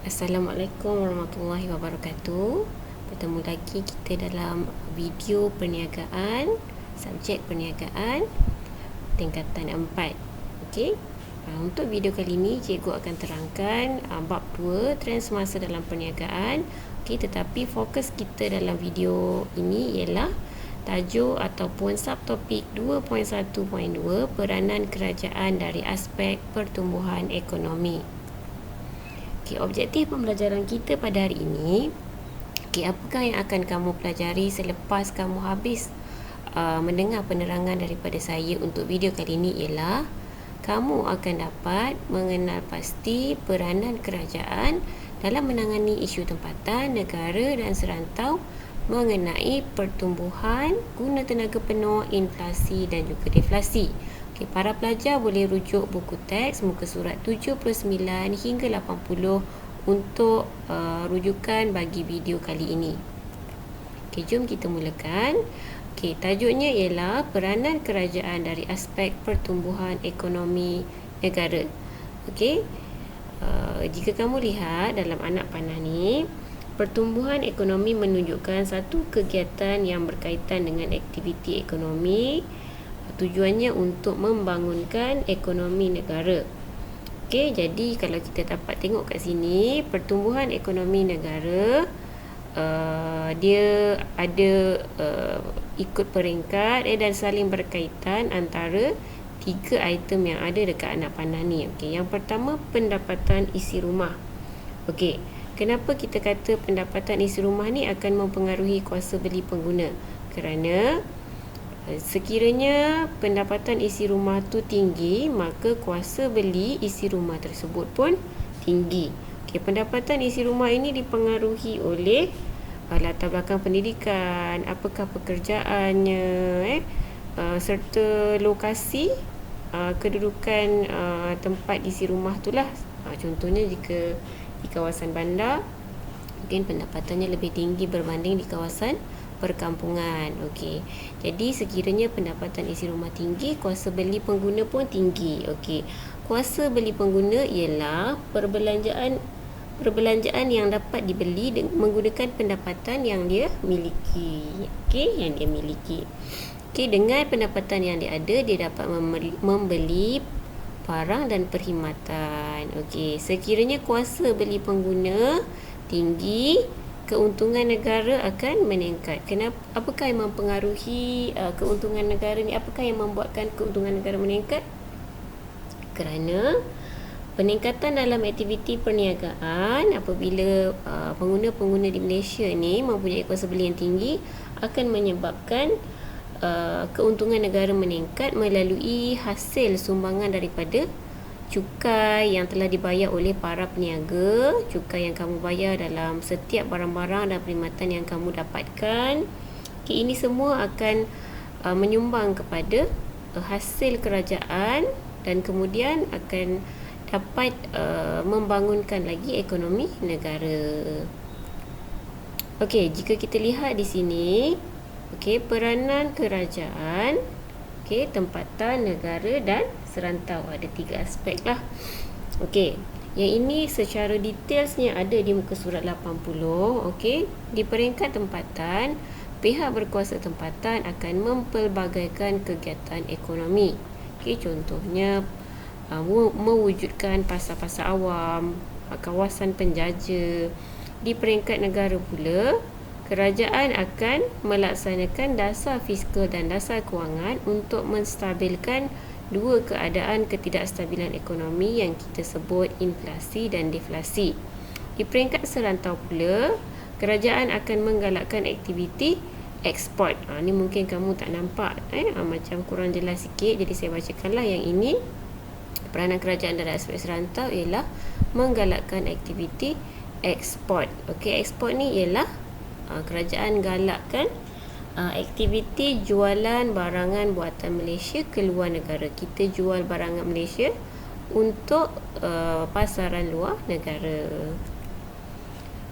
Assalamualaikum warahmatullahi wabarakatuh. Bertemu lagi kita dalam video perniagaan, subjek perniagaan tingkatan 4. Okey. Untuk video kali ini cikgu akan terangkan bab 2 trend semasa dalam perniagaan. Okey, tetapi fokus kita dalam video ini ialah tajuk ataupun subtopik 2.1.2 peranan kerajaan dari aspek pertumbuhan ekonomi. Okay, objektif pembelajaran kita pada hari ini, apakah yang akan kamu pelajari selepas kamu habis mendengar penerangan daripada saya untuk video kali ini ialah kamu akan dapat mengenal pasti peranan kerajaan dalam menangani isu tempatan, negara dan serantau mengenai pertumbuhan, guna tenaga penuh, inflasi dan juga deflasi. Okay, para pelajar boleh rujuk buku teks muka surat 79 hingga 80 untuk rujukan bagi video kali ini. Okay, jom kita mulakan. Okay, tajuknya ialah peranan kerajaan dari aspek pertumbuhan ekonomi negara. Okay, jika kamu lihat dalam anak panah ni, pertumbuhan ekonomi menunjukkan satu kegiatan yang berkaitan dengan aktiviti ekonomi. Tujuannya untuk membangunkan ekonomi negara. Okey, jadi kalau kita dapat tengok kat sini, pertumbuhan ekonomi negara dia ada ikut peringkat dan saling berkaitan antara tiga item yang ada dekat anak panah ni. Okey, yang pertama pendapatan isi rumah. Okey, kenapa kita kata pendapatan isi rumah ni akan mempengaruhi kuasa beli pengguna? Kerana sekiranya pendapatan isi rumah tu tinggi, maka kuasa beli isi rumah tersebut pun tinggi. Okay, pendapatan isi rumah ini dipengaruhi oleh latar belakang pendidikan, apakah pekerjaannya, serta lokasi kedudukan tempat isi rumah tu lah. Contohnya jika di kawasan bandar, mungkin pendapatannya lebih tinggi berbanding di kawasan perkampungan. Okey. Jadi sekiranya pendapatan isi rumah tinggi, kuasa beli pengguna pun tinggi. Okey. Kuasa beli pengguna ialah perbelanjaan yang dapat dibeli menggunakan pendapatan yang dia miliki. Okey, yang dia miliki. Okey, dengan pendapatan yang dia ada, dia dapat membeli barang dan perkhidmatan. Okey, sekiranya kuasa beli pengguna tinggi, keuntungan negara akan meningkat. Kenapa? Apakah yang mempengaruhi keuntungan negara ni? Apakah yang membuatkan keuntungan negara meningkat? Kerana peningkatan dalam aktiviti perniagaan apabila pengguna-pengguna di Malaysia ni mempunyai kuasa beli yang tinggi akan menyebabkan keuntungan negara meningkat melalui hasil sumbangan daripada cukai yang telah dibayar oleh para peniaga, cukai yang kamu bayar dalam setiap barang-barang dan perkhidmatan yang kamu dapatkan. Okay, ini semua akan menyumbang kepada hasil kerajaan dan kemudian akan dapat membangunkan lagi ekonomi negara. Okey, jika kita lihat di sini, peranan kerajaan, tempatan, negara dan serantau. Ada tiga aspek lah. Okey, yang ini secara detailsnya ada di muka surat 80. Okey, di peringkat tempatan, pihak berkuasa tempatan akan mempelbagaikan kegiatan ekonomi. Okey, contohnya mewujudkan pasar-pasar awam, kawasan penjaja. Di peringkat negara pula, kerajaan akan melaksanakan dasar fiskal dan dasar kewangan untuk menstabilkan dua keadaan ketidakstabilan ekonomi yang kita sebut inflasi dan deflasi. Di peringkat serantau pula, kerajaan akan menggalakkan aktiviti ekspor. Ni mungkin kamu tak nampak, macam kurang jelas sikit, jadi saya bacakanlah yang ini. Peranan kerajaan dalam aspek serantau ialah menggalakkan aktiviti ekspor. Okey, ekspor ni ialah kerajaan galakkan aktiviti jualan barangan buatan Malaysia ke luar negara. Kita jual barangan Malaysia untuk pasaran luar negara.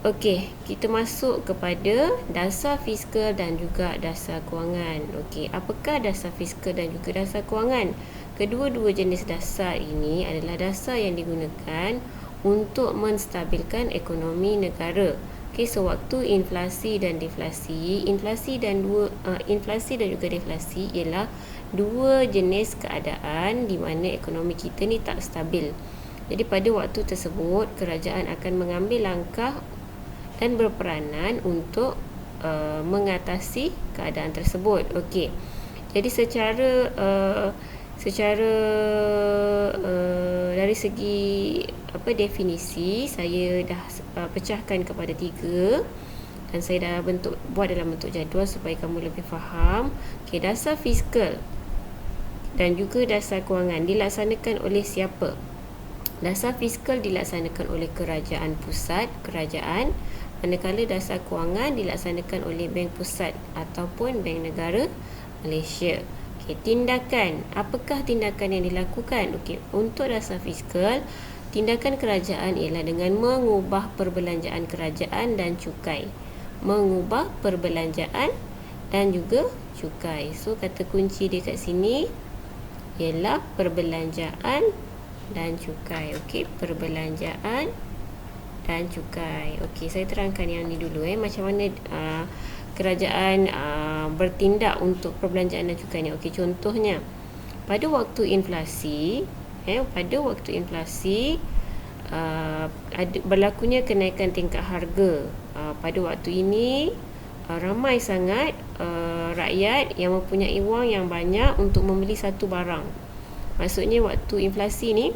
Okey, kita masuk kepada dasar fiskal dan juga dasar kewangan. Okey, apakah dasar fiskal dan juga dasar kewangan? Kedua-dua jenis dasar ini adalah dasar yang digunakan untuk menstabilkan ekonomi negara. Okey, sewaktu inflasi dan deflasi, inflasi dan juga deflasi ialah dua jenis keadaan di mana ekonomi kita ni tak stabil. Jadi pada waktu tersebut, kerajaan akan mengambil langkah dan berperanan untuk mengatasi keadaan tersebut. Okey. Jadi secara dari segi definisi, saya dah pecahkan kepada 3 dan saya dah buat dalam bentuk jadual supaya kamu lebih faham. Okey, dasar fiskal dan juga dasar kewangan dilaksanakan oleh siapa? Dasar fiskal dilaksanakan oleh kerajaan pusat, manakala dasar kewangan dilaksanakan oleh Bank Pusat ataupun Bank Negara Malaysia. Okey, tindakan. Apakah tindakan yang dilakukan? Okey, untuk dasar fiskal, tindakan kerajaan ialah dengan mengubah perbelanjaan kerajaan dan cukai. Mengubah perbelanjaan dan juga cukai. So, kata kunci dia kat sini ialah perbelanjaan dan cukai. Okey, perbelanjaan dan cukai. Okey, saya terangkan yang ni dulu macam mana kerajaan bertindak untuk perbelanjaan dan cukai ni. Okey, contohnya pada waktu inflasi, berlakunya kenaikan tingkat harga. Pada waktu ini ramai sangat rakyat yang mempunyai wang yang banyak untuk membeli satu barang. Maksudnya waktu inflasi ni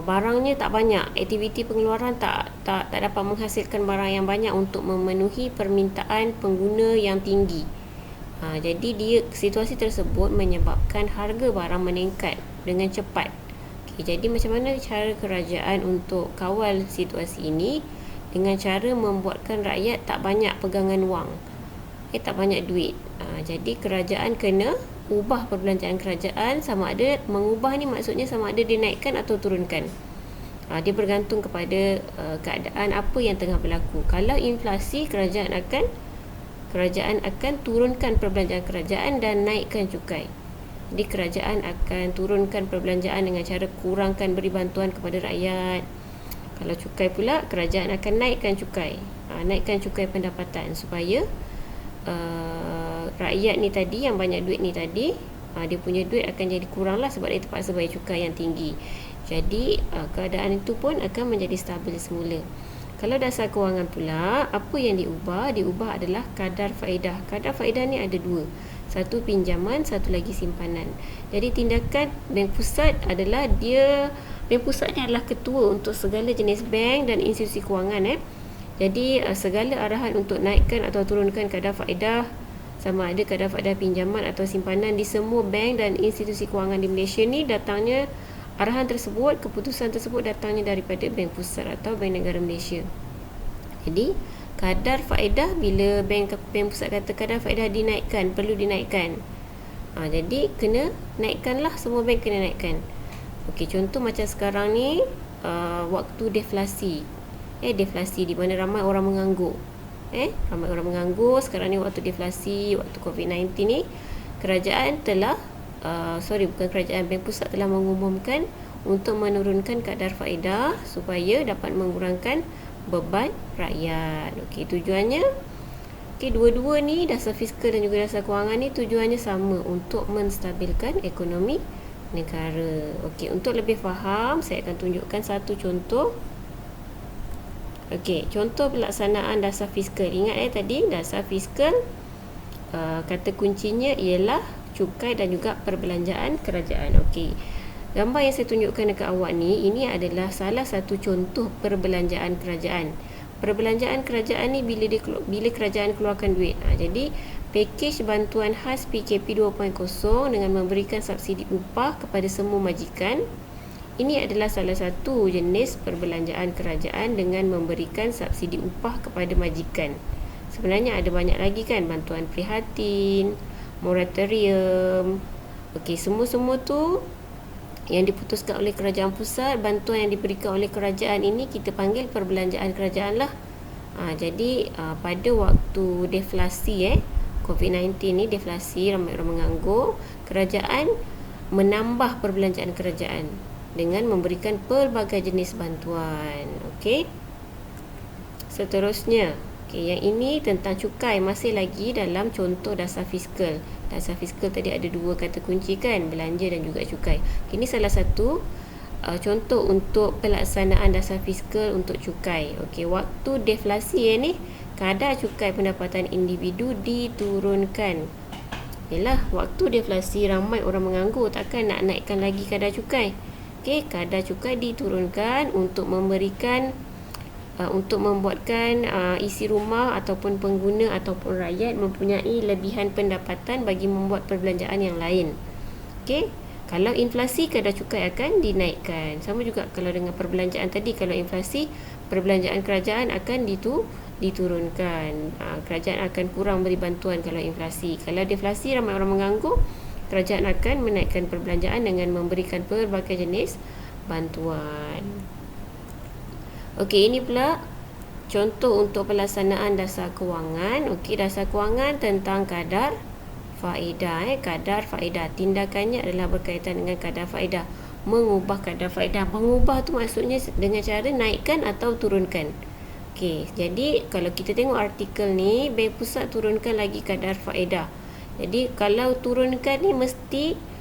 barangnya tak banyak, aktiviti pengeluaran tak dapat menghasilkan barang yang banyak untuk memenuhi permintaan pengguna yang tinggi. Jadi situasi tersebut menyebabkan harga barang meningkat dengan cepat. Okay, jadi macam mana cara kerajaan untuk kawal situasi ini? Dengan cara membuatkan rakyat tak banyak pegangan wang, tak banyak duit. Jadi kerajaan kena ubah perbelanjaan kerajaan. Sama ada mengubah ni maksudnya sama ada dinaikkan atau turunkan. Dia bergantung kepada keadaan apa yang tengah berlaku. Kalau inflasi, kerajaan akan turunkan perbelanjaan kerajaan dan naikkan cukai. Jadi kerajaan akan turunkan perbelanjaan dengan cara kurangkan beri bantuan kepada rakyat. Kalau cukai pula, kerajaan akan naikkan cukai. Naikkan cukai pendapatan supaya rakyat ni tadi yang banyak duit ni tadi, dia punya duit akan jadi kurang lah sebab dia terpaksa bayar cukai yang tinggi. Jadi keadaan itu pun akan menjadi stabil semula. Kalau dasar kewangan pula, apa yang diubah? Diubah adalah kadar faedah. Kadar faedah ni ada 2. Satu pinjaman, satu lagi simpanan. Jadi tindakan Bank Pusat adalah Bank Pusat ni adalah ketua untuk segala jenis bank dan institusi kewangan. Jadi segala arahan untuk naikkan atau turunkan kadar faedah, sama ada kadar faedah pinjaman atau simpanan di semua bank dan institusi kewangan di Malaysia ni, datangnya arahan tersebut, keputusan tersebut datangnya daripada Bank Pusat atau Bank Negara Malaysia. Jadi kadar faedah, bila Bank Pusat kata kadar faedah dinaikkan, perlu dinaikkan, jadi kena naikkanlah, semua bank kena naikkan. Okey, contoh macam sekarang ni waktu deflasi, deflasi di mana ramai orang menganggur. Ramai orang menganggur. Sekarang ni waktu deflasi, waktu COVID-19 ni, kerajaan telah Bank Pusat telah mengumumkan untuk menurunkan kadar faedah supaya dapat mengurangkan beban rakyat. Okey, tujuannya, dua-dua ni, dasar fiskal dan juga dasar kewangan ni, tujuannya sama, untuk menstabilkan ekonomi negara. Okey, untuk lebih faham, saya akan tunjukkan satu contoh. Okey, contoh pelaksanaan dasar fiskal. Ingat tadi dasar fiskal, kata kuncinya ialah cukai dan juga perbelanjaan kerajaan. Okey, gambar yang saya tunjukkan dekat awak ni, ini adalah salah satu contoh perbelanjaan kerajaan. Perbelanjaan kerajaan ni bila kerajaan keluarkan duit. Jadi pakej bantuan khas PKP 2.0 dengan memberikan subsidi upah kepada semua majikan. Ini adalah salah satu jenis perbelanjaan kerajaan dengan memberikan subsidi upah kepada majikan. Sebenarnya ada banyak lagi kan, bantuan prihatin, moratorium. Okey, semua-semua tu yang diputuskan oleh kerajaan pusat, bantuan yang diberikan oleh kerajaan ini kita panggil perbelanjaan kerajaan lah. Jadi pada waktu deflasi COVID-19 ni, deflasi, ramai orang menganggur, kerajaan menambah perbelanjaan kerajaan. dengan memberikan pelbagai jenis bantuan. Okey. Seterusnya, yang ini tentang cukai, masih lagi dalam contoh dasar fiskal. Dasar fiskal tadi ada dua kata kunci kan, belanja dan juga cukai. Ini salah satu contoh untuk pelaksanaan dasar fiskal untuk cukai. Okey, waktu deflasi ni, kadar cukai pendapatan individu diturunkan. Yalah, waktu deflasi ramai orang menganggur, takkan nak naikkan lagi kadar cukai. Okey, kadar cukai diturunkan untuk memberikan untuk membuatkan isi rumah ataupun pengguna ataupun rakyat mempunyai lebihan pendapatan bagi membuat perbelanjaan yang lain. Okey, kalau inflasi, kadar cukai akan dinaikkan. Sama juga kalau dengan perbelanjaan tadi, kalau inflasi, perbelanjaan kerajaan akan diturunkan. Kerajaan akan kurang beri bantuan kalau inflasi. Kalau deflasi, ramai orang menganggur, kerajaan akan menaikkan perbelanjaan dengan memberikan pelbagai jenis bantuan. Okey, ini pula contoh untuk pelaksanaan dasar kewangan. Okey, dasar kewangan tentang kadar faedah. Kadar faedah, tindakannya adalah berkaitan dengan kadar faedah. Mengubah kadar faedah. Mengubah tu maksudnya dengan cara naikkan atau turunkan. Okey, jadi kalau kita tengok artikel ni, Bank Pusat turunkan lagi kadar faedah. Jadi kalau turunkan ni mesti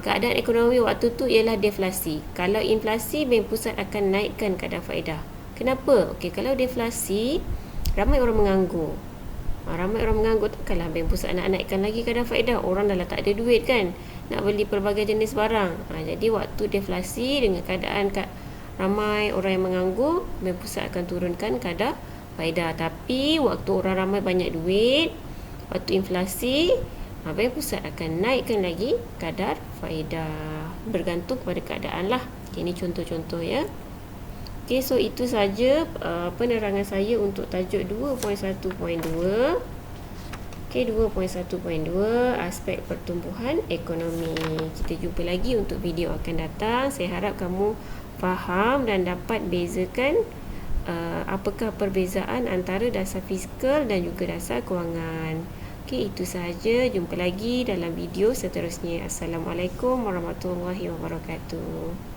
keadaan ekonomi waktu tu ialah deflasi. Kalau inflasi, Bank Pusat akan naikkan kadar faedah. Kenapa? Okey, kalau deflasi, ramai orang menganggur. Ramai orang menganggur, takkanlah Bank Pusat nak naikkan lagi kadar faedah. Orang dah tak ada duit kan, nak beli pelbagai jenis barang. Jadi waktu deflasi dengan keadaan ramai orang yang menganggur, Bank Pusat akan turunkan kadar faedah. Tapi waktu orang ramai banyak duit, waktu inflasi, Bank Pusat akan naikkan lagi kadar faedah. Bergantung kepada keadaan lah. Ini contoh-contoh ya. Okey, so itu saja penerangan saya untuk tajuk 2.1.2. Okey, 2.1.2 aspek pertumbuhan ekonomi. Kita jumpa lagi untuk video akan datang. Saya harap kamu faham dan dapat bezakan apakah perbezaan antara dasar fiskal dan juga dasar kewangan. Okey, itu sahaja. Jumpa lagi dalam video seterusnya. Assalamualaikum warahmatullahi wabarakatuh.